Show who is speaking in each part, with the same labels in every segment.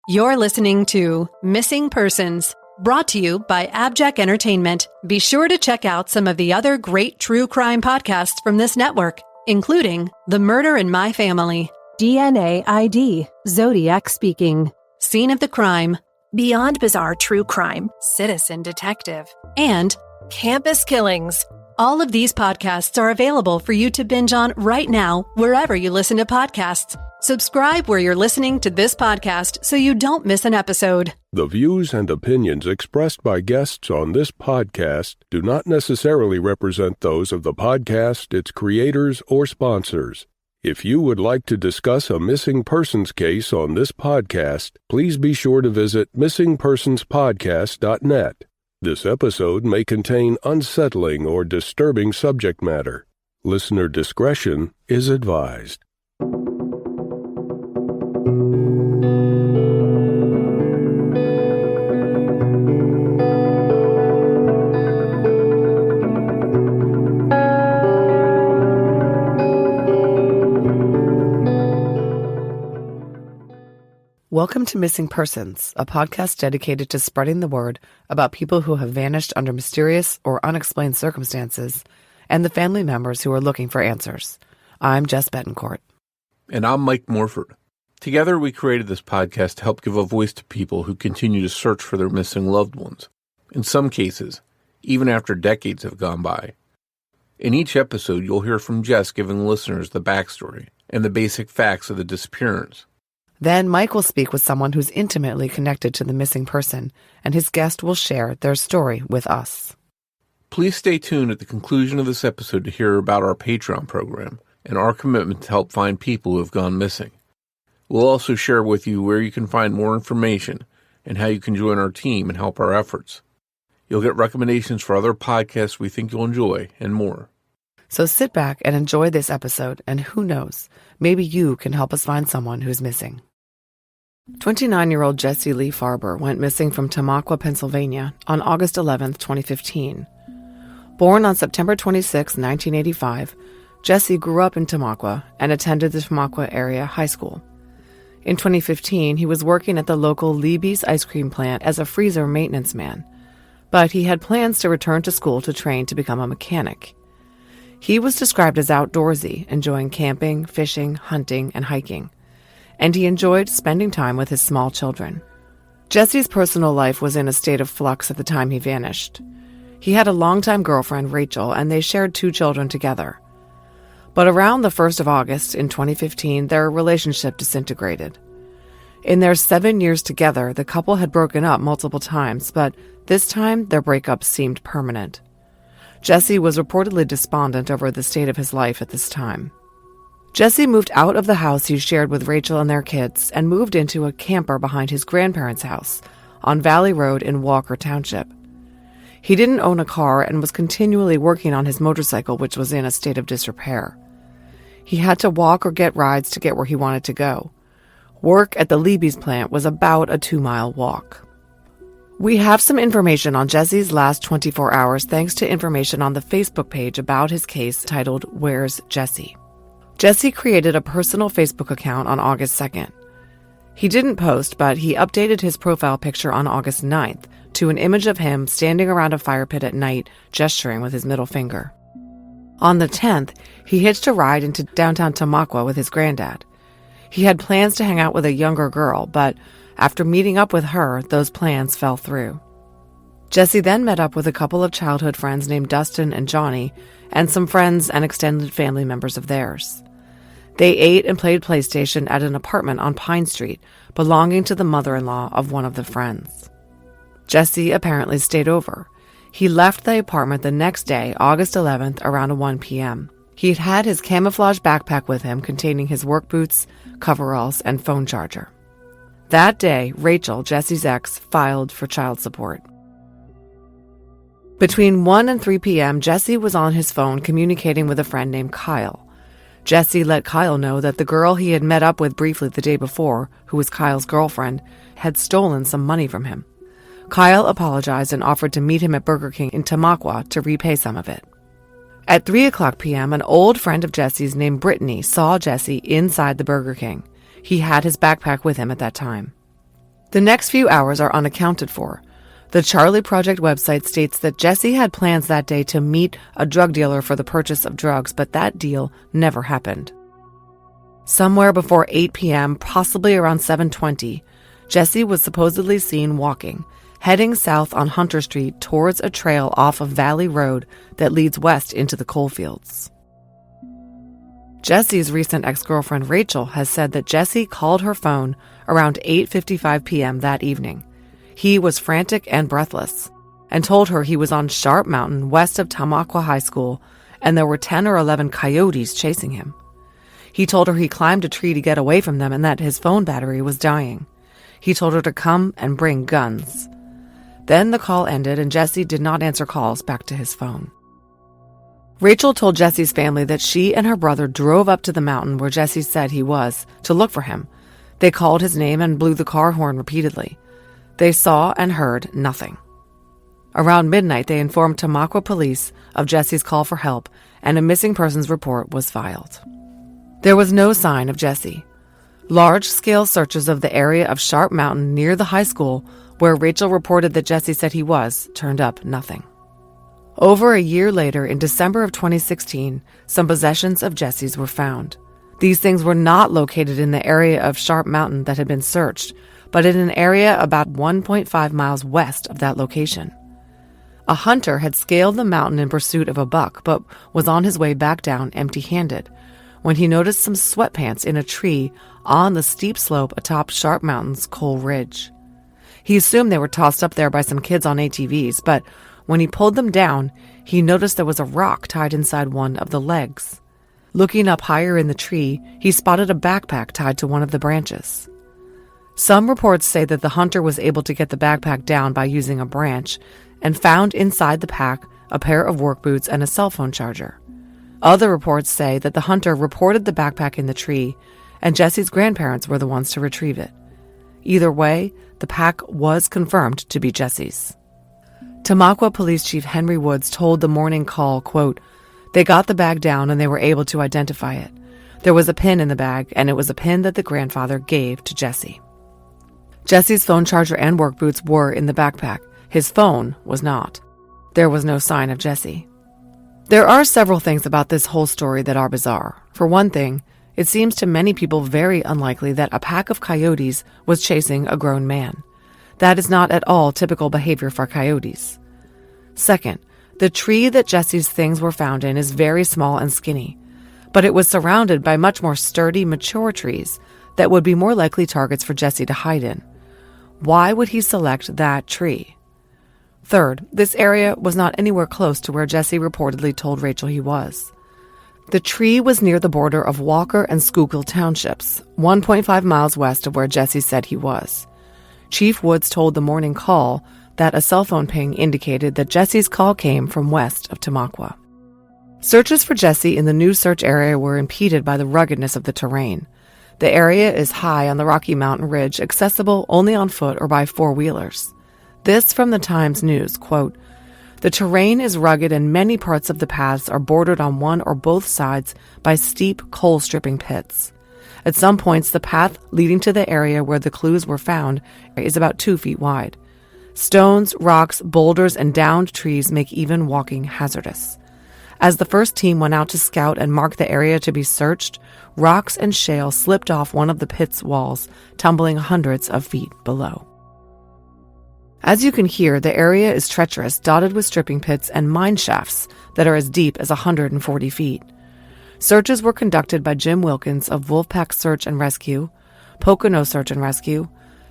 Speaker 1: You're listening to Missing Persons, brought to you by AbJack Entertainment. Be sure to check out some of the other great true crime podcasts from this network, including The Murder in My Family, DNA ID, Zodiac Speaking, Scene of the Crime,
Speaker 2: Beyond Bizarre True Crime,
Speaker 1: Citizen Detective, and
Speaker 2: Campus Killings.
Speaker 1: All of these podcasts are available for you to binge on right now, wherever you listen to podcasts. Subscribe where you're listening to this podcast so you don't miss an episode.
Speaker 3: The views and opinions expressed by guests on this podcast do not necessarily represent those of the podcast, its creators, or sponsors. If you would like to discuss a missing persons case on this podcast, please be sure to visit missingpersonspodcast.net. This episode may contain unsettling or disturbing subject matter. Listener discretion is advised.
Speaker 4: Welcome to Missing Persons, a podcast dedicated to spreading the word about people who have vanished under mysterious or unexplained circumstances and the family members who are looking for answers. I'm Jess Betancourt.
Speaker 5: And I'm Mike Morford. Together, we created this podcast to help give a voice to people who continue to search for their missing loved ones. In some cases, even after decades have gone by. In each episode, you'll hear from Jess giving listeners the backstory and the basic facts of the disappearance.
Speaker 4: Then Mike will speak with someone who's intimately connected to the missing person, and his guest will share their story with us.
Speaker 5: Please stay tuned at the conclusion of this episode to hear about our Patreon program and our commitment to help find people who have gone missing. We'll also share with you where you can find more information and how you can join our team and help our efforts. You'll get recommendations for other podcasts we think you'll enjoy and more.
Speaker 4: So sit back and enjoy this episode, and who knows, maybe you can help us find someone who's missing. 29-year-old Jessie Lee Farber went missing from Tamaqua, Pennsylvania on August 11, 2015. Born on September 26, 1985, Jessie grew up in Tamaqua and attended the Tamaqua area high school. In 2015, he was working at the local Leiby's ice cream plant as a freezer maintenance man, but he had plans to return to school to train to become a mechanic. He was described as outdoorsy, enjoying camping, fishing, hunting, and hiking, and he enjoyed spending time with his small children. Jesse's personal life was in a state of flux at the time he vanished. He had a longtime girlfriend, Rachel, and they shared 2 children together. But around the 1st of August in 2015, their relationship disintegrated. In their 7 years together, the couple had broken up multiple times, but this time their breakup seemed permanent. Jesse was reportedly despondent over the state of his life at this time. Jesse moved out of the house he shared with Rachel and their kids and moved into a camper behind his grandparents' house on Valley Road in Walker Township. He didn't own a car and was continually working on his motorcycle, which was in a state of disrepair. He had to walk or get rides to get where he wanted to go. Work at the Leiby's plant was about a 2-mile walk. We have some information on Jesse's last 24 hours thanks to information on the Facebook page about his case titled Where's Jesse? Jesse created a personal Facebook account on August 2nd. He didn't post, but he updated his profile picture on August 9th to an image of him standing around a fire pit at night, gesturing with his middle finger. On the 10th, he hitched a ride into downtown Tamaqua with his granddad. He had plans to hang out with a younger girl, but after meeting up with her, those plans fell through. Jesse then met up with a couple of childhood friends named Dustin and Johnny, and some friends and extended family members of theirs. They ate and played PlayStation at an apartment on Pine Street, belonging to the mother-in-law of one of the friends. Jesse apparently stayed over. He left the apartment the next day, August 11th, around 1 p.m. He had his camouflage backpack with him containing his work boots, coveralls, and phone charger. That day, Rachel, Jesse's ex, filed for child support. Between 1 and 3 p.m., Jesse was on his phone communicating with a friend named Kyle. Jesse let Kyle know that the girl he had met up with briefly the day before, who was Kyle's girlfriend, had stolen some money from him. Kyle apologized and offered to meet him at Burger King in Tamaqua to repay some of it. At 3:00 p.m., an old friend of Jesse's named Brittany saw Jesse inside the Burger King. He had his backpack with him at that time. The next few hours are unaccounted for. The Charlie Project website states that Jesse had plans that day to meet a drug dealer for the purchase of drugs, but that deal never happened. Somewhere before 8 p.m., possibly around 7:20, Jesse was supposedly seen walking, heading south on Hunter Street towards a trail off of Valley Road that leads west into the coal fields. Jesse's recent ex-girlfriend Rachel has said that Jesse called her phone around 8:55 p.m. that evening. He was frantic and breathless, and told her he was on Sharp Mountain west of Tamaqua High School, and there were 10 or 11 coyotes chasing him. He told her he climbed a tree to get away from them and that his phone battery was dying. He told her to come and bring guns. Then the call ended, and Jesse did not answer calls back to his phone. Rachel told Jesse's family that she and her brother drove up to the mountain where Jesse said he was to look for him. They called his name and blew the car horn repeatedly. They saw and heard nothing. Around midnight, they informed Tamaqua police of Jesse's call for help, and a missing persons report was filed. There was no sign of Jesse. Large-scale searches of the area of Sharp Mountain near the high school, where Rachel reported that Jesse said he was, turned up nothing. Over a year later, in December of 2016, some possessions of Jesse's were found. These things were not located in the area of Sharp Mountain that had been searched, but in an area about 1.5 miles west of that location. A hunter had scaled the mountain in pursuit of a buck, but was on his way back down empty-handed when he noticed some sweatpants in a tree on the steep slope atop Sharp Mountain's Coal Ridge. He assumed they were tossed up there by some kids on ATVs, but when he pulled them down, he noticed there was a rock tied inside one of the legs. Looking up higher in the tree, he spotted a backpack tied to one of the branches. Some reports say that the hunter was able to get the backpack down by using a branch and found inside the pack a pair of work boots and a cell phone charger. Other reports say that the hunter reported the backpack in the tree and Jesse's grandparents were the ones to retrieve it. Either way, the pack was confirmed to be Jesse's. Tamaqua Police Chief Henry Woods told the morning call, quote, "They got the bag down and they were able to identify it. There was a pin in the bag, and it was a pin that the grandfather gave to Jesse." Jesse's phone charger and work boots were in the backpack. His phone was not. There was no sign of Jesse. There are several things about this whole story that are bizarre. For one thing, it seems to many people very unlikely that a pack of coyotes was chasing a grown man. That is not at all typical behavior for coyotes. Second, the tree that Jesse's things were found in is very small and skinny, but it was surrounded by much more sturdy, mature trees that would be more likely targets for Jesse to hide in. Why would he select that tree? Third, this area was not anywhere close to where Jesse reportedly told Rachel he was. The tree was near the border of Walker and Schuylkill townships, 1.5 miles west of where Jesse said he was. Chief Woods told the morning call that a cell phone ping indicated that Jesse's call came from west of Tamaqua. Searches for Jesse in the new search area were impeded by the ruggedness of the terrain. The area is high on the Rocky Mountain Ridge, accessible only on foot or by four-wheelers. This from the Times News, quote, "The terrain is rugged and many parts of the paths are bordered on one or both sides by steep coal-stripping pits. At some points, the path leading to the area where the clues were found is about 2 feet wide. Stones, rocks, boulders, and downed trees make even walking hazardous. As the first team went out to scout and mark the area to be searched, rocks and shale slipped off one of the pit's walls, tumbling hundreds of feet below." As you can hear, the area is treacherous, dotted with stripping pits and mine shafts that are as deep as 140 feet. Searches were conducted by Jim Wilkins of Wolfpack Search and Rescue, Pocono Search and Rescue,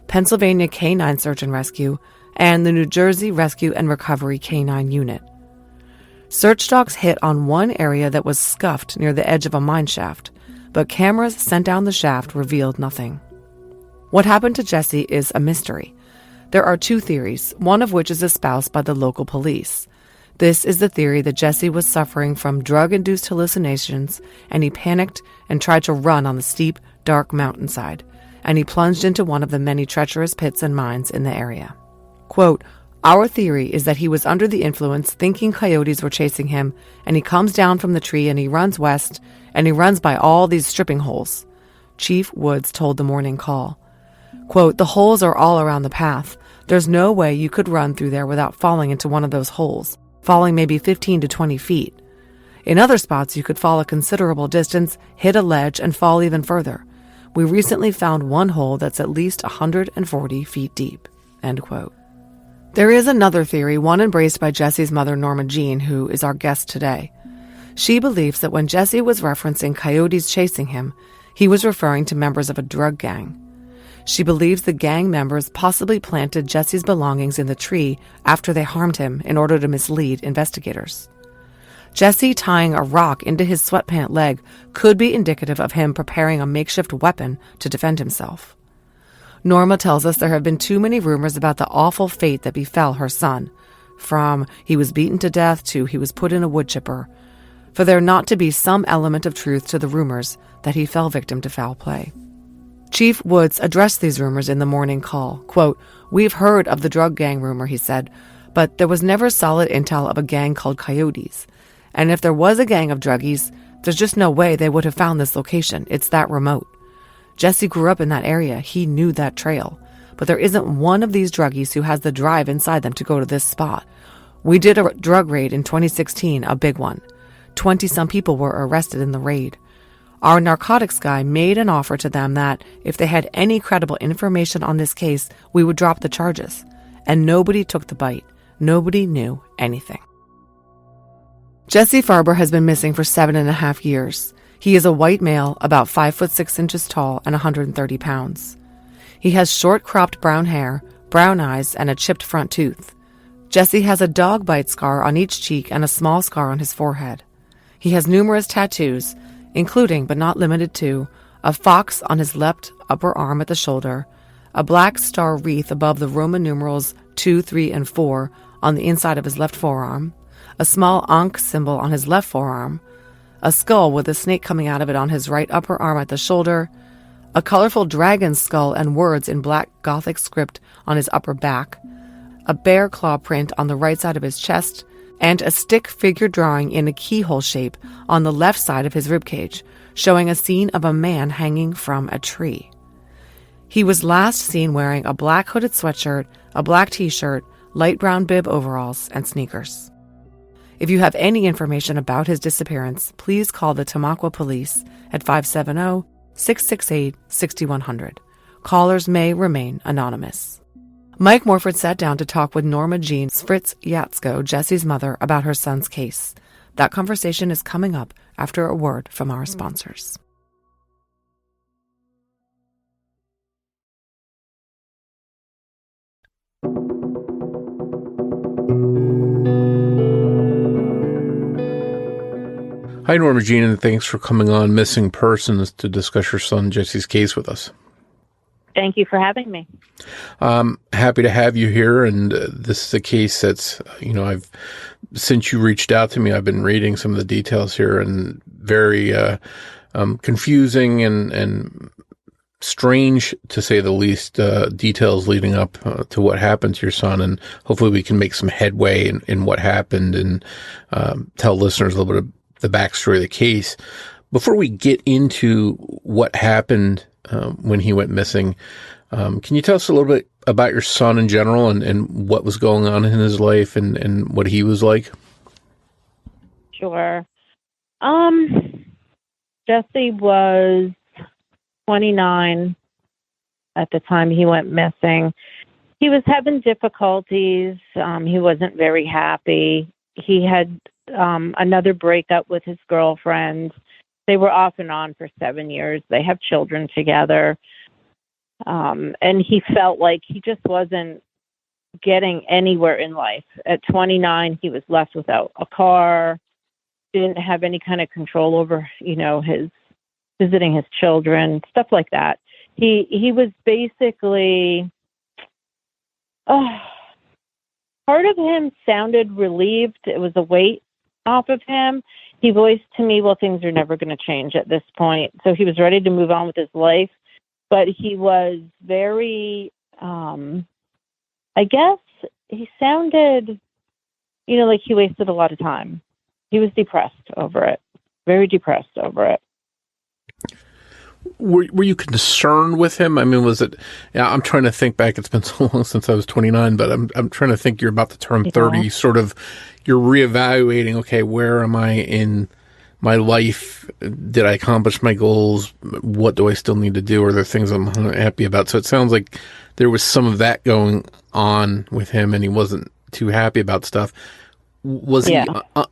Speaker 4: Pennsylvania K-9 Search and Rescue, and the New Jersey Rescue and Recovery K-9 Unit. Search dogs hit on one area that was scuffed near the edge of a mine shaft, but cameras sent down the shaft revealed nothing. What happened to Jesse is a mystery. There are 2 theories, one of which is espoused by the local police. This is the theory that Jesse was suffering from drug-induced hallucinations, and he panicked and tried to run on the steep, dark mountainside, and he plunged into one of the many treacherous pits and mines in the area. Quote, "Our theory is that he was under the influence, thinking coyotes were chasing him, and he comes down from the tree and he runs west, and he runs by all these stripping holes," Chief Woods told the morning call. Quote, "The holes are all around the path. There's no way you could run through there without falling into one of those holes, falling maybe 15 to 20 feet. In other spots, you could fall a considerable distance, hit a ledge, and fall even further. We recently found one hole that's at least 140 feet deep." End quote. There is another theory, one embraced by Jesse's mother, Norma Jean, who is our guest today. She believes that when Jesse was referencing coyotes chasing him, he was referring to members of a drug gang. She believes the gang members possibly planted Jesse's belongings in the tree after they harmed him in order to mislead investigators. Jesse tying a rock into his sweatpant leg could be indicative of him preparing a makeshift weapon to defend himself. Norma tells us there have been too many rumors about the awful fate that befell her son, from he was beaten to death to he was put in a wood chipper, for there not to be some element of truth to the rumors that he fell victim to foul play. Chief Woods addressed these rumors in the morning call. Quote, "We've heard of the drug gang rumor," he said, "but there was never solid intel of a gang called Coyotes. And if there was a gang of druggies, there's just no way they would have found this location. It's that remote. Jesse grew up in that area. He knew that trail. But there isn't one of these druggies who has the drive inside them to go to this spot. We did a drug raid in 2016, a big one. 20-some people were arrested in the raid. Our narcotics guy made an offer to them that if they had any credible information on this case, we would drop the charges. And nobody took the bite. Nobody knew anything." Jesse Farber has been missing for 7.5 years. He is a white male, about 5'6" tall and 130 pounds. He has short cropped brown hair, brown eyes, and a chipped front tooth. Jesse has a dog bite scar on each cheek and a small scar on his forehead. He has numerous tattoos, including, but not limited to, a fox on his left upper arm at the shoulder, a black star wreath above the Roman numerals 2, 3, and 4 on the inside of his left forearm, a small Ankh symbol on his left forearm, a skull with a snake coming out of it on his right upper arm at the shoulder, a colorful dragon skull and words in black Gothic script on his upper back, a bear claw print on the right side of his chest, and a stick figure drawing in a keyhole shape on the left side of his ribcage, showing a scene of a man hanging from a tree. He was last seen wearing a black hooded sweatshirt, a black t-shirt, light brown bib overalls, and sneakers. If you have any information about his disappearance, please call the Tamaqua Police at 570-668-6100. Callers may remain anonymous. Mike Morford sat down to talk with Norma Jean Fritz Yatsko, Jesse's mother, about her son's case. That conversation is coming up after a word from our sponsors.
Speaker 5: Hi, Norma Jean, and thanks for coming on Missing Persons to discuss your son Jesse's case with us.
Speaker 6: Thank you for having me.
Speaker 5: Happy to have you here, and this is a case that's, since you reached out to me, I've been reading some of the details here, and very confusing and strange, to say the least, details leading up to what happened to your son, and hopefully we can make some headway in what happened and tell listeners a little bit of the backstory of the case. Before we get into what happened when he went missing, can you tell us a little bit about your son in general and what was going on in his life and what he was like?
Speaker 6: Sure. Jesse was 29 at the time he went missing. He was having difficulties. He wasn't very happy. He had another breakup with his girlfriend. They were off and on for 7 years. They have children together. And he felt like he just wasn't getting anywhere in life. At 29, he was left without a car, didn't have any kind of control over, his visiting his children, stuff like that. He was basically, part of him sounded relieved. It was a weight off of him. He voiced to me, well, things are never going to change at this point. So he was ready to move on with his life. But he was very, I guess he sounded, like he wasted a lot of time. He was depressed over it, very depressed over it.
Speaker 5: Were you concerned with him? I mean, was it? Yeah, I'm trying to think back. It's been so long since I was 29, but I'm trying to think. You're about to turn 30.
Speaker 6: Yeah.
Speaker 5: Sort of, you're reevaluating. Okay, where am I in my life? Did I accomplish my goals? What do I still need to do? Are there things I'm happy about? So it sounds like there was some of that going on with him, and he wasn't too happy about stuff. Was he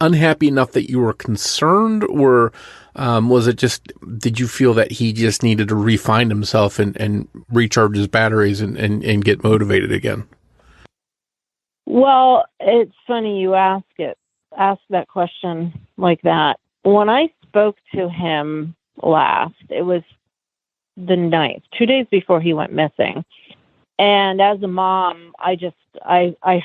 Speaker 5: unhappy enough that you were concerned, or was it just, did you feel that he just needed to refine himself and recharge his batteries and get motivated again?
Speaker 6: Well, it's funny you ask that question like that. When I spoke to him last, it was the 9th, 2 days before he went missing. And as a mom, I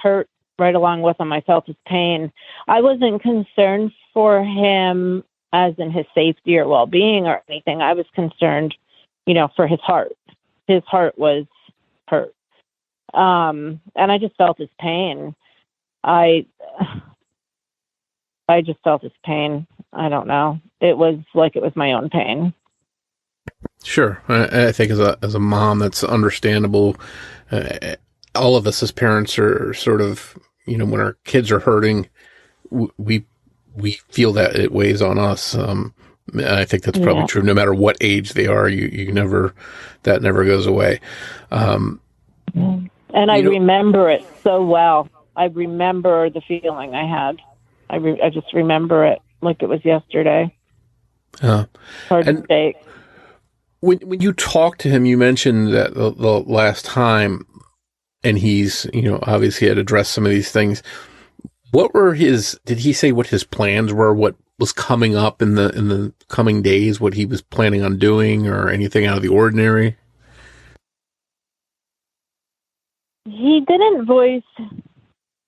Speaker 6: hurt right along with him. I felt his pain. I wasn't concerned for him as in his safety or well-being or anything. I was concerned, for his heart. His heart was hurt. And I just felt his pain. I just felt his pain. I don't know. It was like it was my own pain.
Speaker 5: Sure. I think as a mom, that's understandable. All of us as parents are sort of, when our kids are hurting, we feel that it weighs on us. I think that's probably true. No matter what age they are, that never goes away.
Speaker 6: And I remember it so well. I remember the feeling I had. I just remember it like it was yesterday. Hard to say.
Speaker 5: When you talked to him, you mentioned that the last time, and he's, obviously had addressed some of these things. What were did he say what his plans were? What was coming up in the coming days? What he was planning on doing, or anything out of the ordinary?
Speaker 6: He didn't voice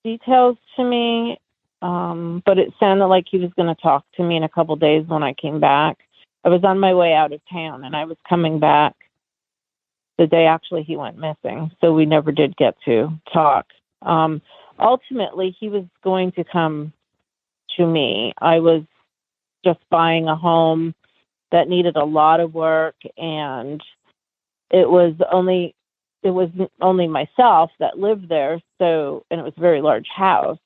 Speaker 6: details to me, but it sounded like he was going to talk to me in a couple days when I came back. I was on my way out of town, and I was coming back the day actually he went missing, so we never did get to talk. Ultimately, he was going to come to me. I was just buying a home that needed a lot of work, and it was only myself that lived there. So, and it was a very large house.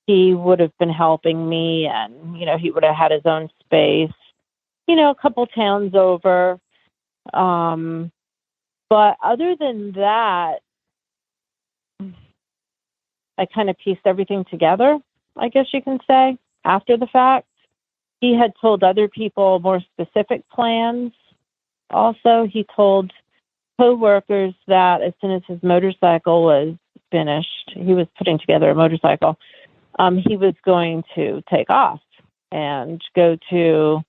Speaker 6: He would have been helping me, and he would have had his own space. A couple towns over. But other than that, I kind of pieced everything together, I guess you can say, after the fact. He had told other people more specific plans. Also, he told co-workers that as soon as his motorcycle was finished, he was putting together a motorcycle, he was going to take off and go to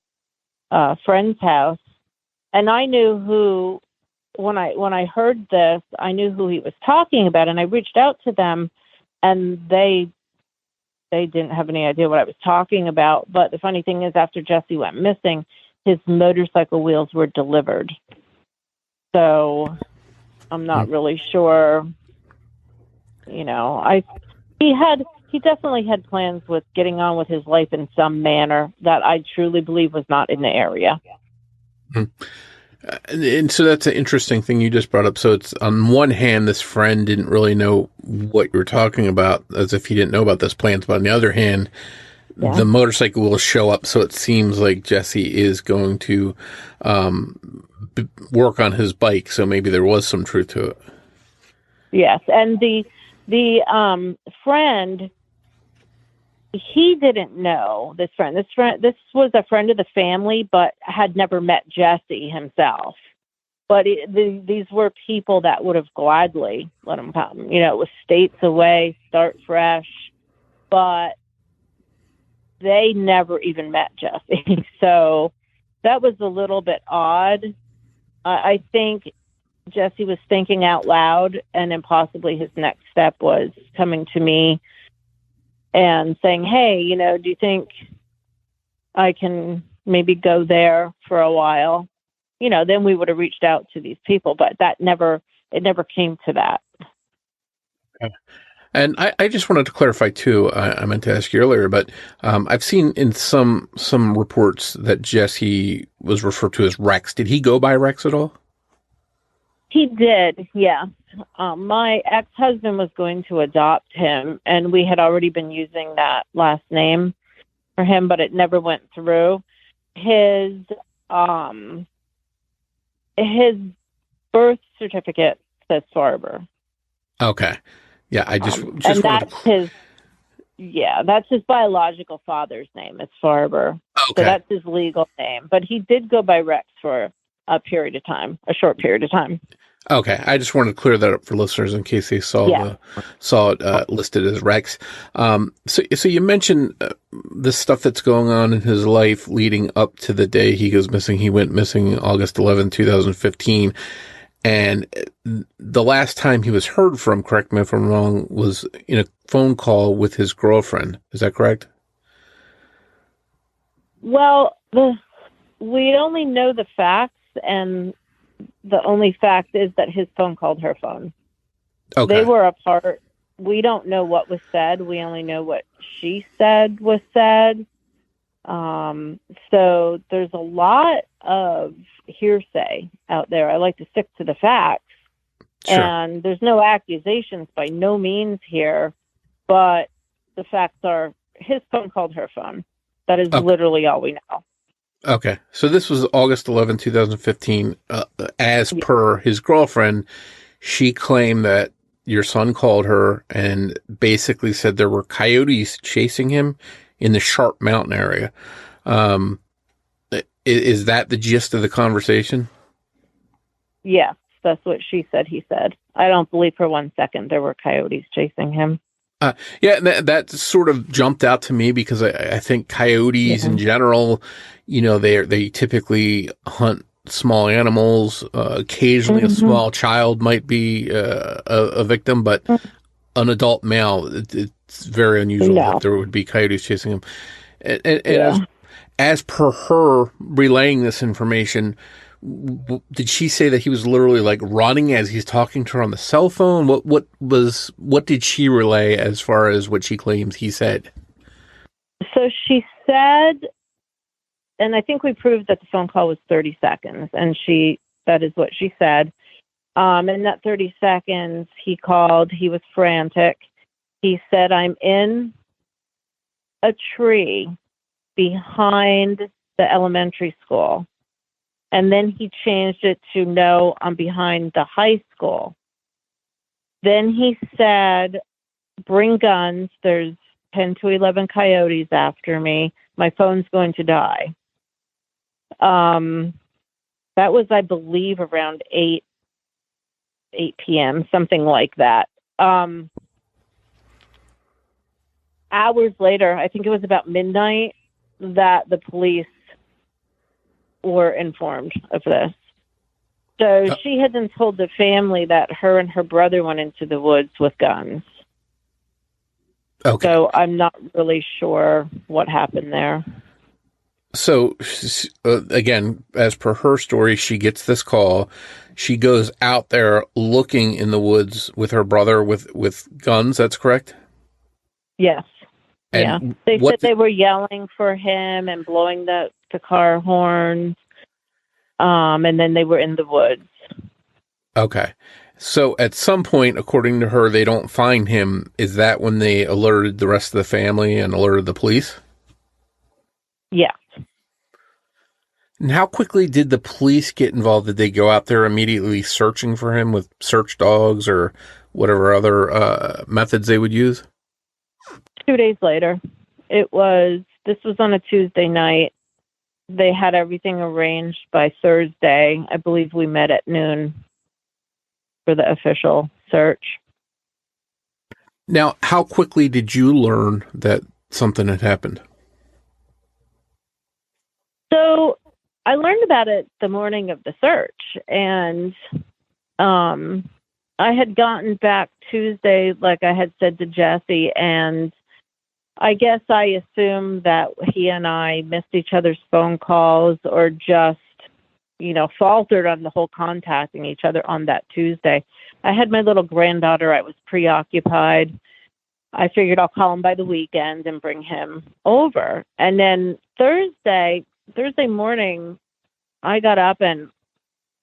Speaker 6: a friend's house. And I knew when I heard this, I knew who he was talking about, and I reached out to them, and they didn't have any idea what I was talking about. But the funny thing is, after Jesse went missing, his motorcycle wheels were delivered. So I'm not really sure. He definitely had plans with getting on with his life in some manner that I truly believe was not in the area.
Speaker 5: And so that's an interesting thing you just brought up. So it's, on one hand, this friend didn't really know what you were talking about, as if he didn't know about those plans. But on the other hand, the motorcycle will show up. So it seems like Jesse is going to work on his bike. So maybe there was some truth to it.
Speaker 6: Yes. And the friend, he didn't know this friend. This was a friend of the family, but had never met Jesse himself. But these were people that would have gladly let him come. It was states away, start fresh, but they never even met Jesse. So that was a little bit odd. I think Jesse was thinking out loud, and then possibly his next step was coming to me and saying, hey, do you think I can maybe go there for a while? Then we would have reached out to these people, but it never came to that.
Speaker 5: And I just wanted to clarify too. I meant to ask you earlier, but I've seen in some reports that Jesse was referred to as Rex. Did he go by Rex at all?
Speaker 6: He did, yes. My ex-husband was going to adopt him, and we had already been using that last name for him, but it never went through. His birth certificate says Farber.
Speaker 5: Okay. Yeah, I just
Speaker 6: And
Speaker 5: wanted
Speaker 6: that's that's his biological father's name. It's Farber.
Speaker 5: Okay.
Speaker 6: So that's his legal name. But he did go by Rex for a short period of time.
Speaker 5: Okay, I just wanted to clear that up for listeners in case they saw it listed as Rex. So you mentioned the stuff that's going on in his life leading up to the day he goes missing. He went missing August 11, 2015. And the last time he was heard from, correct me if I'm wrong, was in a phone call with his girlfriend. Is that correct?
Speaker 6: Well, we only know the facts, and the only fact is that his phone called her phone.
Speaker 5: Okay.
Speaker 6: They were apart. We don't know what was said. We only know what she said was said. So there's a lot of hearsay out there. I like to stick to the facts.
Speaker 5: Sure.
Speaker 6: And there's no accusations by no means here, but the facts are his phone called her phone. That is literally all we know.
Speaker 5: Okay. So this was August 11, 2015. As per his girlfriend, she claimed that your son called her and basically said there were coyotes chasing him in the Sharp Mountain area. Is that the gist of the conversation?
Speaker 6: Yes, that's what she said. He said, I don't believe for 1 second there were coyotes chasing him.
Speaker 5: That sort of jumped out to me because I think coyotes in general, they typically hunt small animals. Occasionally a small child might be a victim, but an adult male, it's very unusual that there would be coyotes chasing him. And as per her relaying this information, did she say that he was literally like running as he's talking to her on the cell phone? What did she relay as far as what she claims he said?
Speaker 6: So she said, and I think we proved that the phone call was 30 seconds, and that is what she said. In that 30 seconds, he called, he was frantic. He said, I'm in a tree behind the elementary school. And then he changed it to, no, I'm behind the high school. Then he said, bring guns. There's 10 to 11 coyotes after me. My phone's going to die. That was, I believe, around 8 p.m., something like that. Hours later, I think it was about midnight, that the police were informed of this. So she had then told the family that her and her brother went into the woods with guns.
Speaker 5: Okay.
Speaker 6: So I'm not really sure what happened there.
Speaker 5: So, again, as per her story, she gets this call. She goes out there looking in the woods with her brother with guns. That's correct?
Speaker 6: Yes.
Speaker 5: And
Speaker 6: They said they were yelling for him and blowing the car horns. And then they were in the woods.
Speaker 5: Okay. So at some point, according to her, they don't find him. Is that when they alerted the rest of the family and alerted the police?
Speaker 6: Yeah.
Speaker 5: And how quickly did the police get involved? Did they go out there immediately searching for him with search dogs or whatever other methods they would use?
Speaker 6: 2 days later. This was on a Tuesday night. They had everything arranged by Thursday. I believe we met at noon for the official search.
Speaker 5: Now, how quickly did you learn that something had happened?
Speaker 6: So I learned about it the morning of the search, and I had gotten back Tuesday, like I had said to Jesse, and I guess I assumed that he and I missed each other's phone calls or just, faltered on the whole contacting each other on that Tuesday. I had my little granddaughter. I was preoccupied. I figured I'll call him by the weekend and bring him over. And then Thursday morning, I got up and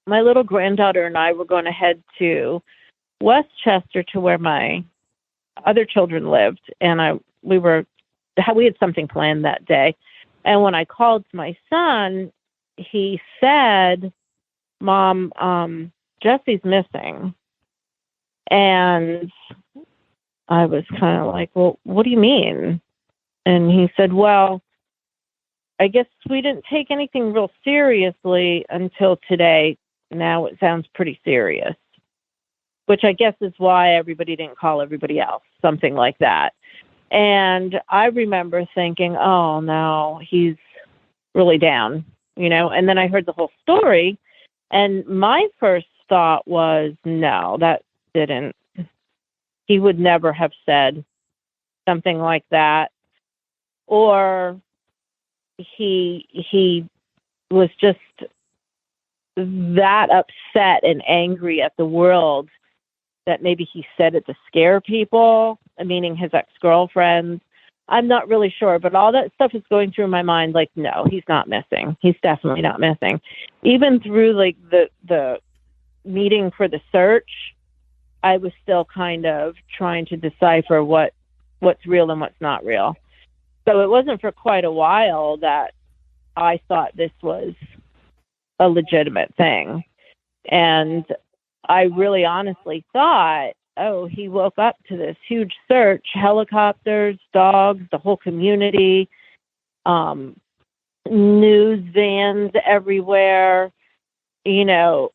Speaker 6: my little granddaughter and I were going to head to Westchester to where my other children lived. And we had something planned that day. And when I called my son, he said, Mom, Jesse's missing. And I was kind of like, well, what do you mean? And he said, well, I guess we didn't take anything real seriously until today. Now it sounds pretty serious, which I guess is why everybody didn't call everybody else, something like that. And I remember thinking, oh, no, he's really down, and then I heard the whole story. And my first thought was, no, he would never have said something like that. Or he was just that upset and angry at the world that maybe he said it to scare people, meaning his ex-girlfriends. I'm not really sure, but all that stuff is going through my mind. Like, no, he's not missing. He's definitely not missing. Even through like the meeting for the search, I was still kind of trying to decipher what's real and what's not real. So it wasn't for quite a while that I thought this was a legitimate thing. And I really honestly thought, oh, he woke up to this huge search, helicopters, dogs, the whole community, news vans everywhere. Who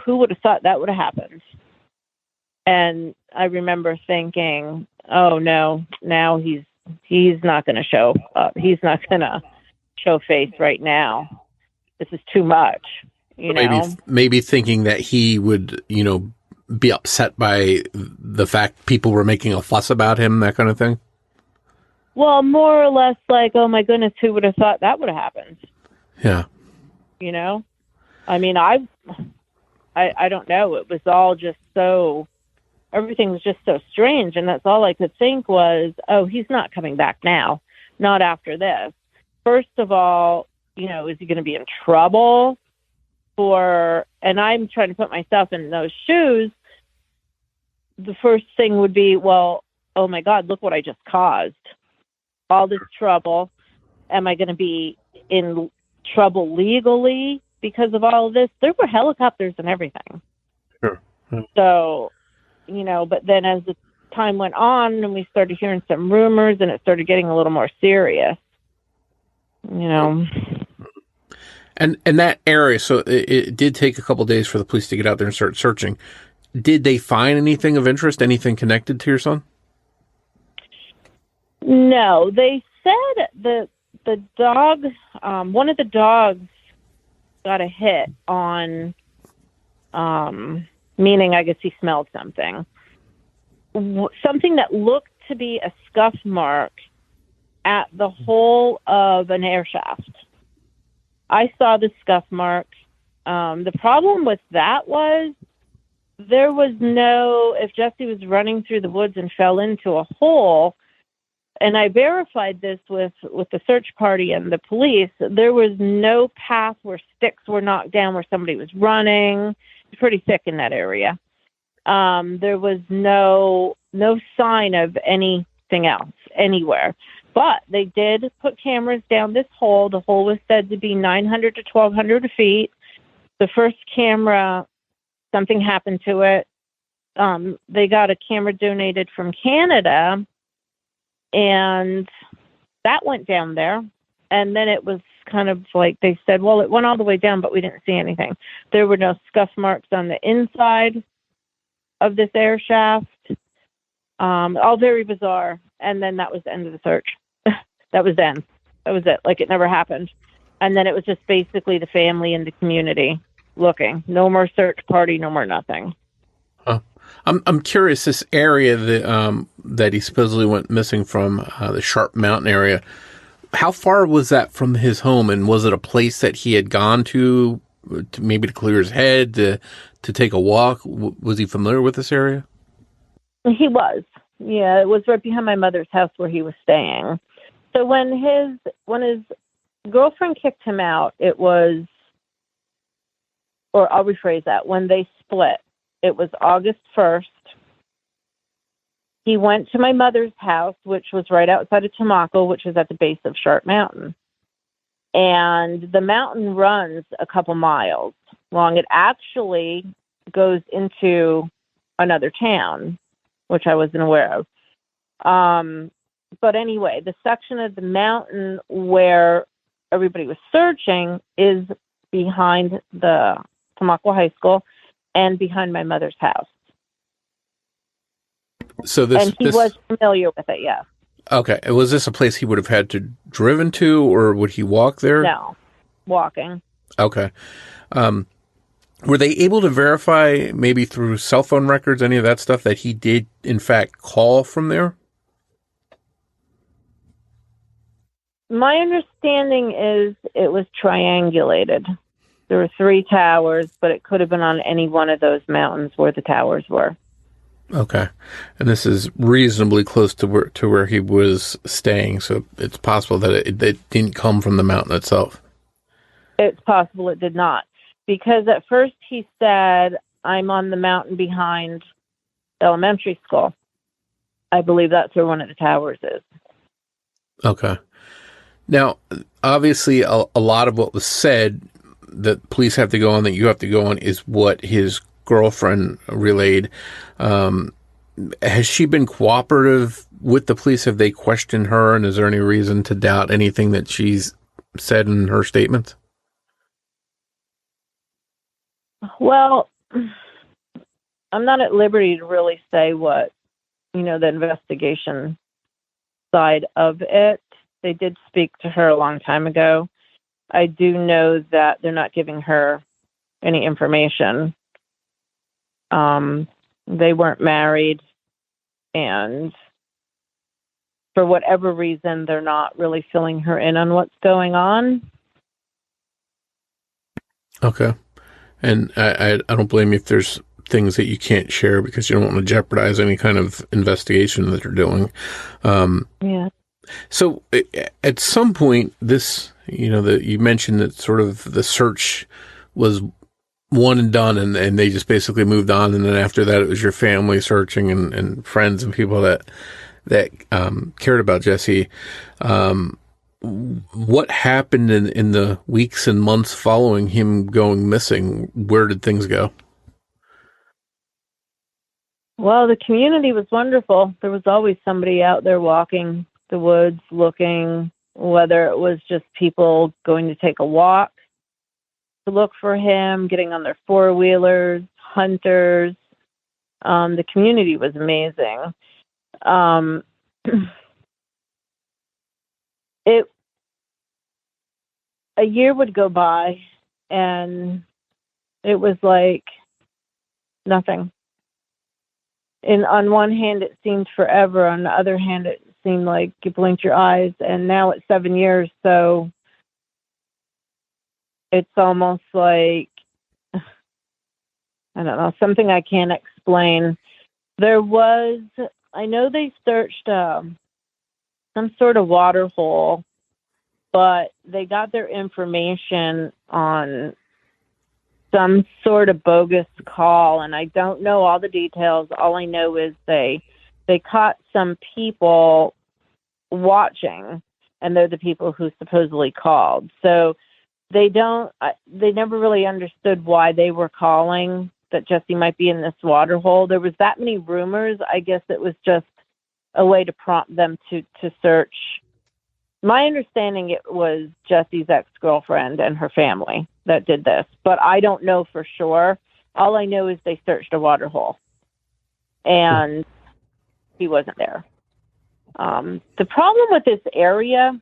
Speaker 6: would have thought that would have happened? And I remember thinking, oh, no, now he's not going to show up. He's not going to show face right now. This is too much,
Speaker 5: Maybe thinking that he would, be upset by the fact people were making a fuss about him, that kind of thing?
Speaker 6: Well, more or less like, oh, my goodness, who would have thought that would have happened?
Speaker 5: Yeah.
Speaker 6: I mean, I don't know. It was all just everything was just so strange. And that's all I could think was, oh, he's not coming back now. Not after this. First of all, is he going to be in trouble and I'm trying to put myself in those shoes. The first thing would be, well, oh my God, look what I just caused. All this trouble. Am I going to be in trouble legally because of all of this? There were helicopters and everything.
Speaker 5: Sure.
Speaker 6: So, but then as the time went on and we started hearing some rumors and it started getting a little more serious,
Speaker 5: And that area, so it did take a couple of days for the police to get out there and start searching. Did they find anything of interest, anything connected to your son?
Speaker 6: No, they said the dog, one of the dogs got a hit on, meaning I guess he smelled something that looked to be a scuff mark at the hole of an air shaft. I saw the scuff mark. The problem with that was there was if Jesse was running through the woods and fell into a hole, and I verified this with the search party and the police, there was no path where sticks were knocked down where somebody was running. It's pretty thick in that area. There was no sign of anything else anywhere. But they did put cameras down this hole. The hole was said to be 900 to 1,200 feet. The first camera, something happened to it. They got a camera donated from Canada, and that went down there. And then it was kind of like they said, well, it went all the way down, but we didn't see anything. There were no scuff marks on the inside of this air shaft. All very bizarre. And then that was the end of the search. That was then. That was it. Like it never happened. And then it was just basically the family and the community looking. No more search party, no more nothing.
Speaker 5: Huh. I'm curious, this area that he supposedly went missing from, the Sharp Mountain area, how far was that from his home? And was it a place that he had gone to maybe to clear his head, to take a walk? Was he familiar with this area?
Speaker 6: He was. Yeah, it was right behind my mother's house where he was staying. So when his girlfriend kicked him out, it was, or I'll rephrase that, when they split, it was August 1st. He went to my mother's house, which was right outside of Tamako, which is at the base of Sharp Mountain. And the mountain runs a couple miles long. It actually goes into another town, which I wasn't aware of. But anyway, the section of the mountain where everybody was searching is behind the Tamako High School and behind my mother's house.
Speaker 5: So
Speaker 6: and he was familiar with it, yes.
Speaker 5: Okay. Was this a place he would have had to driven to, or would he walk there?
Speaker 6: No, walking.
Speaker 5: Okay. Were they able to verify, maybe through cell phone records, any of that stuff, that he did, in fact, call from there?
Speaker 6: My understanding is it was triangulated. There were 3 towers, but it could have been on any one of those mountains where the towers were.
Speaker 5: Okay. And this is reasonably close to where he was staying, so it's possible that it didn't come from the mountain itself.
Speaker 6: It's possible it did not. Because at first he said, I'm on the mountain behind elementary school. I believe that's where one of the towers is.
Speaker 5: Okay. Now, obviously, a lot of what was said that police have to go on, that you have to go on, is what his girlfriend relayed. Has she been cooperative with the police? Have they questioned her? And is there any reason to doubt anything that she's said in her statements?
Speaker 6: Well, I'm not at liberty to really say what, the investigation side of it. They did speak to her a long time ago. I do know that they're not giving her any information. They weren't married, and for whatever reason, they're not really filling her in on what's going on.
Speaker 5: Okay. And I don't blame you if there's things that you can't share because you don't want to jeopardize any kind of investigation that they're doing.
Speaker 6: Yeah.
Speaker 5: So at some point, this, you mentioned that sort of the search was one and done, and they just basically moved on. And then after that, it was your family searching and friends and people that cared about Jesse. What happened in the weeks and months following him going missing? Where did things go?
Speaker 6: Well, the community was wonderful. There was always somebody out there walking the woods looking, whether it was just people going to take a walk to look for him, getting on their 4-wheelers, hunters. The community was amazing. A year would go by and it was like nothing. And on one hand, it seemed forever. On the other hand, it seemed like you blinked your eyes. And now it's 7 years, so it's almost like, I don't know, something I can't explain. I know they searched some sort of water hole, but they got their information on some sort of bogus call, and I don't know all the details. All I know is they caught some people watching, and they're the people who supposedly called. So they never really understood why they were calling, that Jesse might be in this water hole. There was that many rumors. I guess it was just a way to prompt them to search. My understanding, it was Jesse's ex-girlfriend and her family that did this, but I don't know for sure. All I know is they searched a water hole, and he wasn't there. The problem with this area,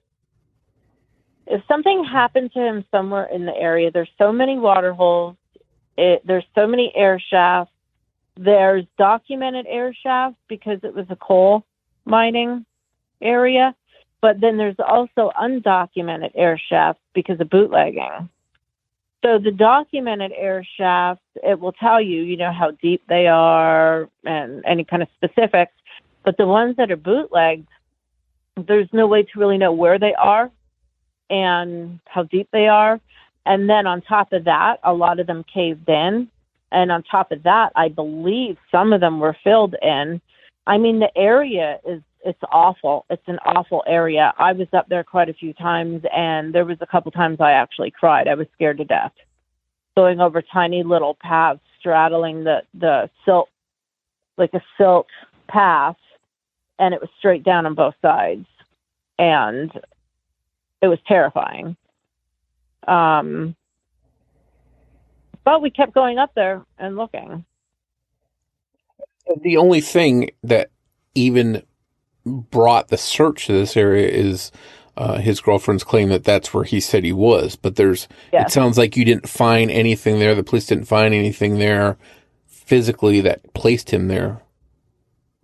Speaker 6: if something happened to him somewhere in the area, there's so many water holes, there's so many air shafts. There's documented air shafts because it was a coal mining area. But then there's also undocumented air shafts because of bootlegging. So the documented air shafts, it will tell you, how deep they are and any kind of specifics. But the ones that are bootlegged, there's no way to really know where they are and how deep they are. And then on top of that, a lot of them caved in. And on top of that, I believe some of them were filled in. I mean, the area it's awful. It's an awful area. I was up there quite a few times, and there was a couple times I actually cried. I was scared to death. Going over tiny little paths, straddling the silt, like a silt path, and it was straight down on both sides. And it was terrifying. But we kept going up there and looking.
Speaker 5: The only thing that even brought the search to this area is his girlfriend's claim that that's where he said he was. But it sounds like you didn't find anything there. The police didn't find anything there physically that placed him there.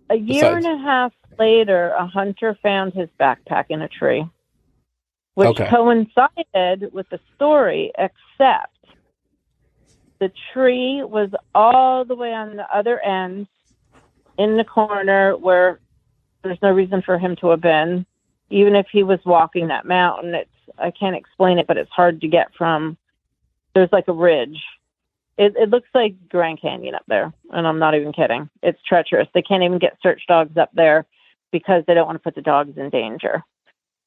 Speaker 6: A year and a half later, a hunter found his backpack in a tree, which coincided with the story, except the tree was all the way on the other end in the corner where there's no reason for him to have been. Even if he was walking that mountain, I can't explain it, but it's hard to get from. There's like a ridge. It looks like Grand Canyon up there, and I'm not even kidding. It's treacherous. They can't even get search dogs up there because they don't want to put the dogs in danger.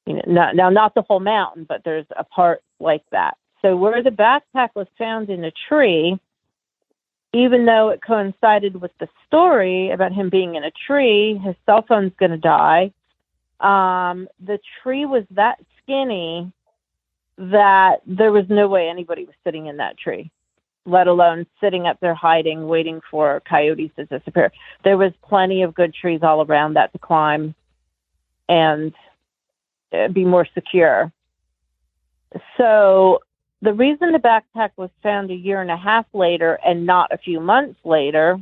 Speaker 6: You know, not the whole mountain, but there's a part like that. So where the backpack was found in a tree, even though it coincided with the story about him being in a tree, his cell phone's going to die. The tree was that skinny that there was no way anybody was sitting in that tree, let alone sitting up there hiding, waiting for coyotes to disappear. There was plenty of good trees all around that to climb and be more secure. So the reason the backpack was found a year and a half later and not a few months later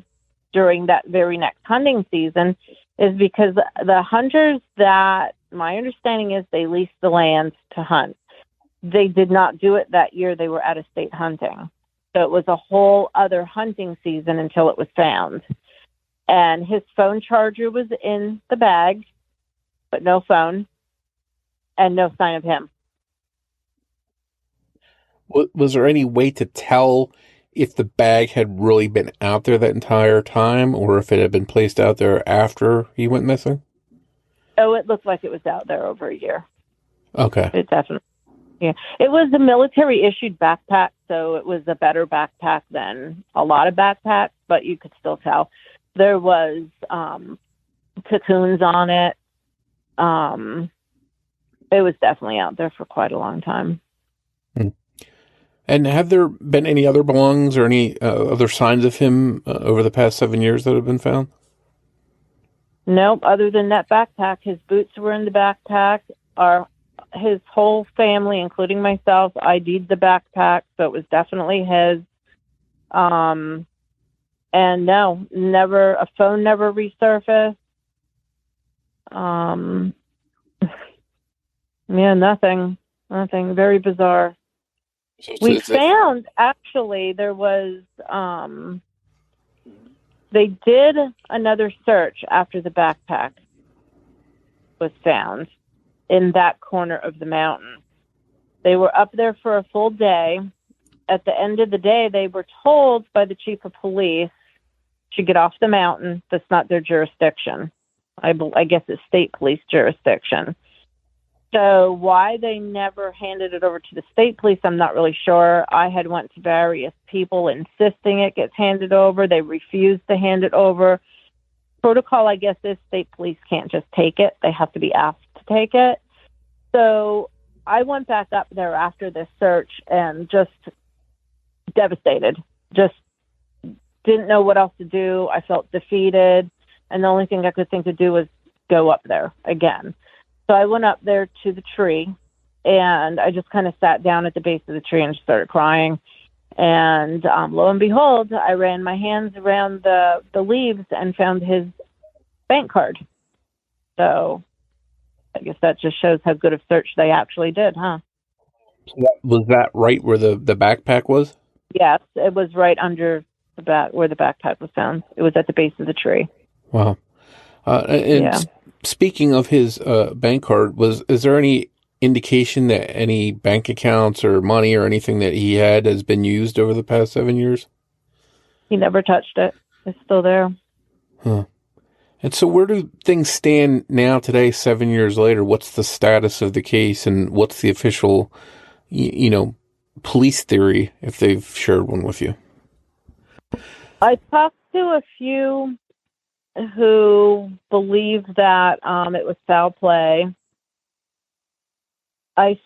Speaker 6: during that very next hunting season is because the hunters that, my understanding is, they leased the land to hunt. They did not do it that year. They were out of state hunting. So it was a whole other hunting season until it was found. And his phone charger was in the bag, but no phone and no sign of him.
Speaker 5: Was there any way to tell if the bag had really been out there that entire time or if it had been placed out there after he went missing?
Speaker 6: Oh, it looked like it was out there over a year.
Speaker 5: Okay.
Speaker 6: It definitely. Yeah. It was a military-issued backpack, so it was a better backpack than a lot of backpacks, but you could still tell. There was cocoons on it. It was definitely out there for quite a long time.
Speaker 5: And have there been any other belongings or any other signs of him over the past 7 years that have been found?
Speaker 6: Nope, other than that backpack. His boots were in the backpack. His whole family, including myself, ID'd the backpack, so it was definitely his. And no, a phone never resurfaced. Yeah, nothing. Very bizarre. We found, actually, there was, they did another search after the backpack was found in that corner of the mountain. They were up there for a full day. At the end of the day, they were told by the chief of police to get off the mountain. That's not their jurisdiction. I guess it's state police jurisdiction. So why they never handed it over to the state police, I'm not really sure. I had went to various people insisting it gets handed over. They refused to hand it over. Protocol, I guess, is state police can't just take it. They have to be asked to take it. So I went back up there after this search and just devastated. Just didn't know what else to do. I felt defeated. And the only thing I could think to do was go up there again. So I went up there to the tree, and I just kind of sat down at the base of the tree and started crying. And lo and behold, I ran my hands around the leaves and found his bank card. So I guess that just shows how good of search they actually did, huh?
Speaker 5: Was that right where the backpack was?
Speaker 6: Yes, it was right under the back where the backpack was found. It was at the base of the tree.
Speaker 5: Wow.
Speaker 6: Yeah.
Speaker 5: Speaking of his bank card, is there any indication that any bank accounts or money or anything that he had has been used over the past 7 years?
Speaker 6: He never touched it. It's still there.
Speaker 5: Huh. And so where do things stand now today, 7 years later? What's the status of the case, and what's the official, police theory, if they've shared one with you?
Speaker 6: I talked to a few who believe that it was foul play. I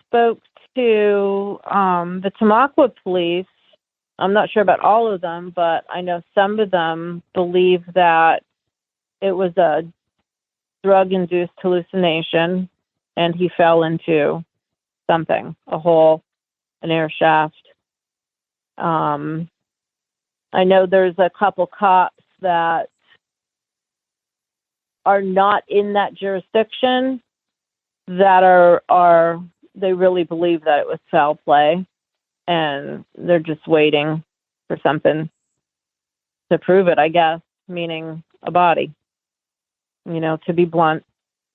Speaker 6: spoke to the Tamaqua police. I'm not sure about all of them, but I know some of them believe that it was a drug-induced hallucination, and he fell into something, a hole, an air shaft. I know there's a couple cops that are not in that jurisdiction that are they really believe that it was foul play, and they're just waiting for something to prove it, I guess, meaning a body. To be blunt,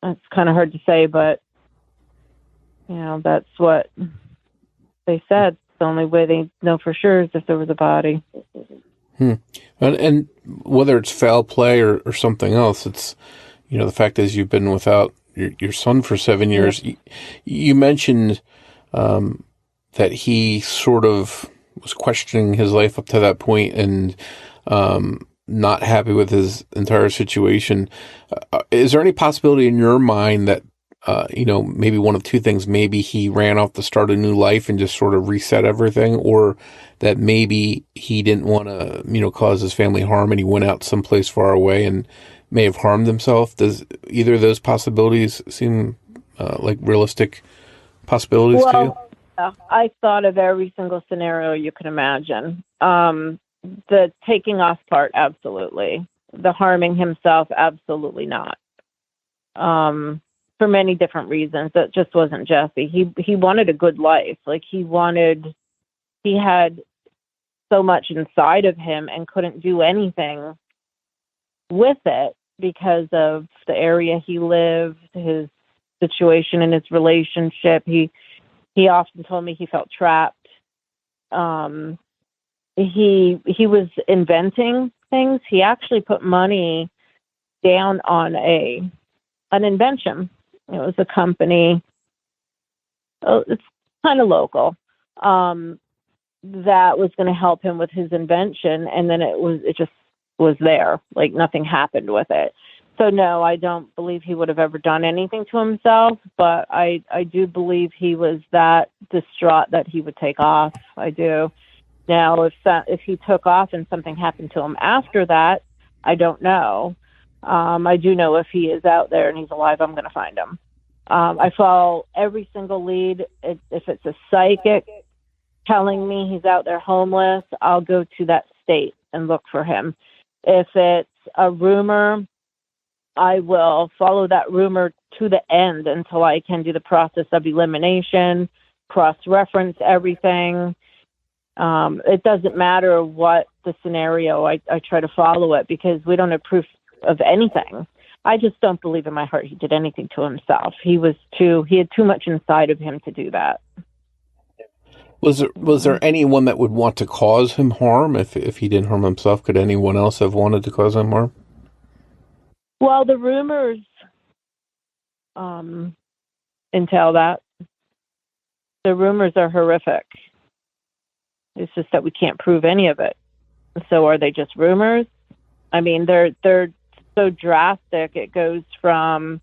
Speaker 6: it's kind of hard to say, but that's what they said. The only way they know for sure is if there was a body.
Speaker 5: And whether it's foul play or something else, it's, the fact is you've been without your son for 7 years. Yeah. You mentioned that he sort of was questioning his life up to that point and not happy with his entire situation. Is there any possibility in your mind that, maybe one of two things, maybe he ran off to start a new life and just sort of reset everything, or that maybe he didn't want to, cause his family harm and he went out someplace far away and may have harmed himself? Does either of those possibilities seem like realistic possibilities to you?
Speaker 6: Well, I thought of every single scenario you can imagine. The taking off part, absolutely. The harming himself, absolutely not. For many different reasons. That just wasn't Jesse. He wanted a good life. Like he had so much inside of him and couldn't do anything with it because of the area he lived, his situation in his relationship. He often told me he felt trapped. He was inventing things. He actually put money down on an invention. It was a company. It's kind of local. That was going to help him with his invention, and then it just was there. Like nothing happened with it. So no, I don't believe he would have ever done anything to himself. But I do believe he was that distraught that he would take off. I do. Now, if he took off and something happened to him after that, I don't know. I do know if he is out there and he's alive, I'm going to find him. I follow every single lead. If it's a psychic telling me he's out there homeless, I'll go to that state and look for him. If it's a rumor, I will follow that rumor to the end until I can do the process of elimination, cross-reference everything. It doesn't matter what the scenario, I try to follow it because we don't have proof of anything. I just don't believe in my heart he did anything to himself. He had too much inside of him to do that.
Speaker 5: Was there anyone that would want to cause him harm if he didn't harm himself? Could anyone else have wanted to cause him harm?
Speaker 6: Well, the rumors entail that. The rumors are horrific. It's just that we can't prove any of it. So are they just rumors? I mean, they're so drastic. It goes from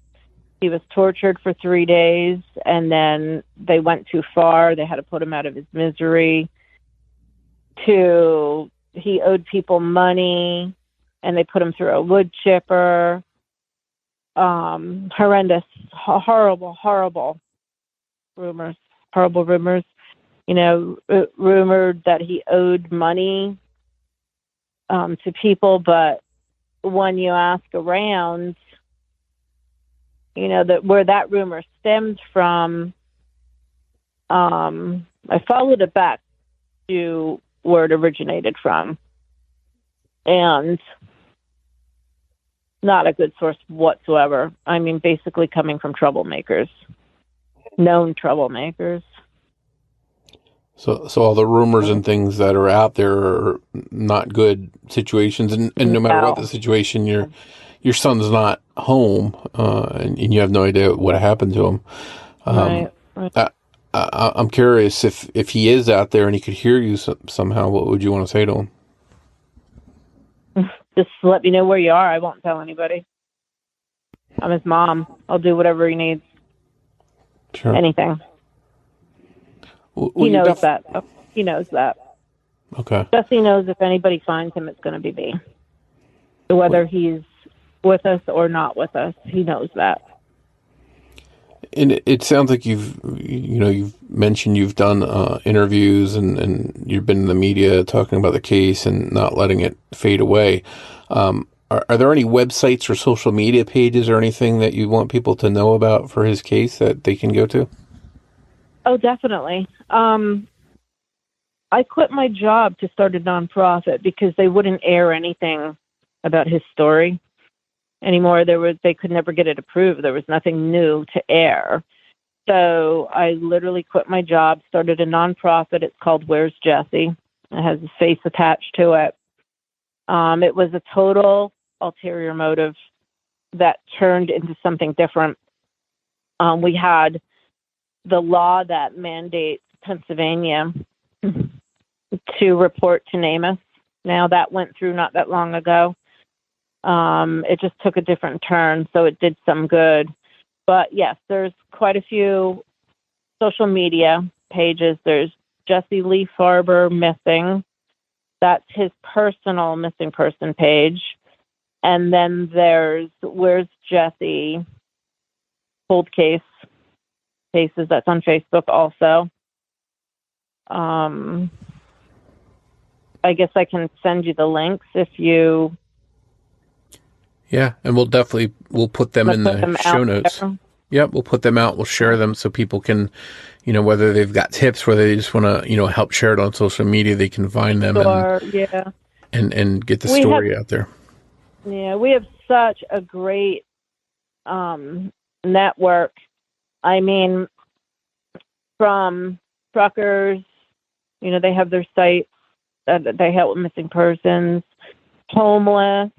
Speaker 6: he was tortured for 3 days and then they went too far. They had to put him out of his misery, to he owed people money and they put him through a wood chipper. Horrendous, horrible rumors. Horrible rumors. Rumored that he owed money to people, but when you ask around, that where that rumor stemmed from, I followed it back to where it originated from. And not a good source whatsoever. I mean, basically coming from troublemakers, known troublemakers.
Speaker 5: So all the rumors and things that are out there are not good situations, and no matter what the situation, your son's not home, and you have no idea what happened to him.
Speaker 6: Right.
Speaker 5: I'm curious if he is out there and he could hear you somehow, what would you want to say to him?
Speaker 6: Just let me know where you are. I won't tell anybody. I'm his mom. I'll do whatever he needs.
Speaker 5: Sure.
Speaker 6: Anything.
Speaker 5: Well,
Speaker 6: he knows that. He knows that.
Speaker 5: Okay.
Speaker 6: Jesse knows if anybody finds him, it's going to be me. Whether he's with us or not with us, he knows that.
Speaker 5: And it sounds like you've mentioned you've done interviews and you've been in the media talking about the case and not letting it fade away. Are there any websites or social media pages or anything that you want people to know about for his case that they can go to?
Speaker 6: Oh, definitely. I quit my job to start a nonprofit because they wouldn't air anything about his story anymore. They could never get it approved. There was nothing new to air. So I literally quit my job, started a nonprofit. It's called Where's Jesse? It has a face attached to it. It was a total ulterior motive that turned into something different. We had the law that mandates Pennsylvania to report to NamUs. Now that went through not that long ago. It just took a different turn, so it did some good. But yes, there's quite a few social media pages. There's Jesse Lee Farber Missing. That's his personal missing person page. And then there's Where's Jesse Cold Cases. That's on Facebook also. I guess I can send you the links if you...
Speaker 5: Yeah, and we'll put them in the show notes. Yep, we'll put them out. We'll share them so people can, whether they've got tips, whether they just want to, help share it on social media, they can find them and get the story out there.
Speaker 6: Yeah, we have such a great network. I mean, from truckers, they have their sites that they help with missing persons, homeless,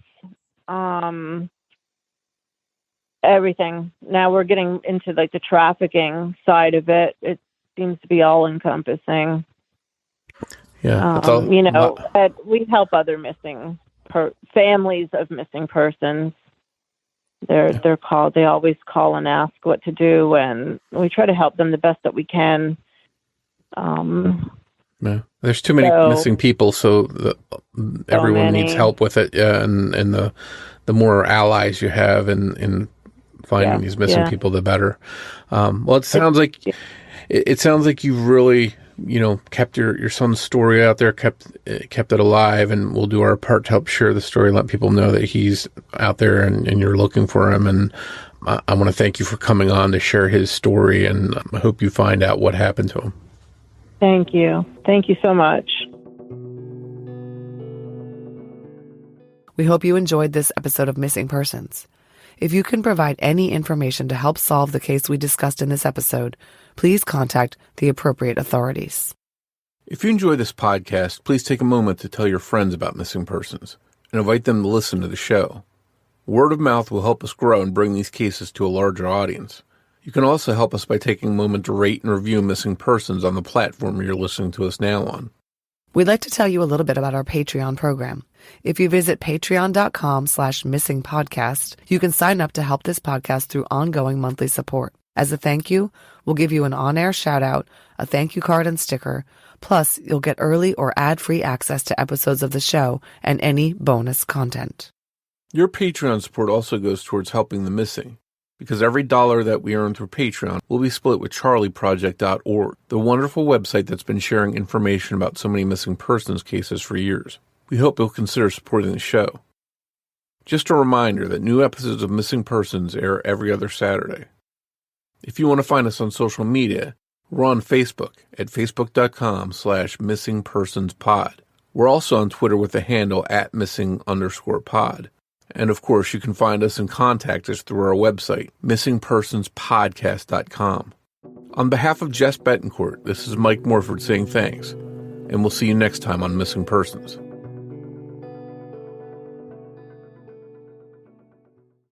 Speaker 6: everything. Now we're getting into like the trafficking side of it. It seems to be all encompassing.
Speaker 5: Yeah, that's all.
Speaker 6: We help other missing families of missing persons. They're called. They always call and ask what to do, and we try to help them the best that we can.
Speaker 5: Yeah. There's too many missing people, so everyone needs help with it. Yeah, and the more allies you have in finding these missing people, the better. Well, it sounds like you've really kept your son's story out there, kept it alive, and we'll do our part to help share the story, let people know that he's out there and you're looking for him. And I want to thank you for coming on to share his story, and I hope you find out what happened to him.
Speaker 6: Thank you. Thank you so much.
Speaker 4: We hope you enjoyed this episode of Missing Persons. If you can provide any information to help solve the case we discussed in this episode, please contact the appropriate authorities.
Speaker 5: If you enjoy this podcast, please take a moment to tell your friends about missing persons and invite them to listen to the show. Word of mouth will help us grow and bring these cases to a larger audience. You can also help us by taking a moment to rate and review missing persons on the platform you're listening to us now on.
Speaker 4: We'd like to tell you a little bit about our Patreon program. If you visit patreon.com/missingpodcast, you can sign up to help this podcast through ongoing monthly support. As a thank you, we'll give you an on-air shout-out, a thank you card and sticker, plus you'll get early or ad-free access to episodes of the show and any bonus content.
Speaker 5: Your Patreon support also goes towards helping the missing, because every dollar that we earn through Patreon will be split with charlieproject.org, the wonderful website that's been sharing information about so many missing persons cases for years. We hope you'll consider supporting the show. Just a reminder that new episodes of Missing Persons air every other Saturday. If you want to find us on social media, we're on Facebook at facebook.com/missingpersonspod. We're also on Twitter with the handle @missing_pod. And of course, you can find us and contact us through our website, missingpersonspodcast.com. On behalf of Jess Betancourt, this is Mike Morford saying thanks, and we'll see you next time on Missing Persons.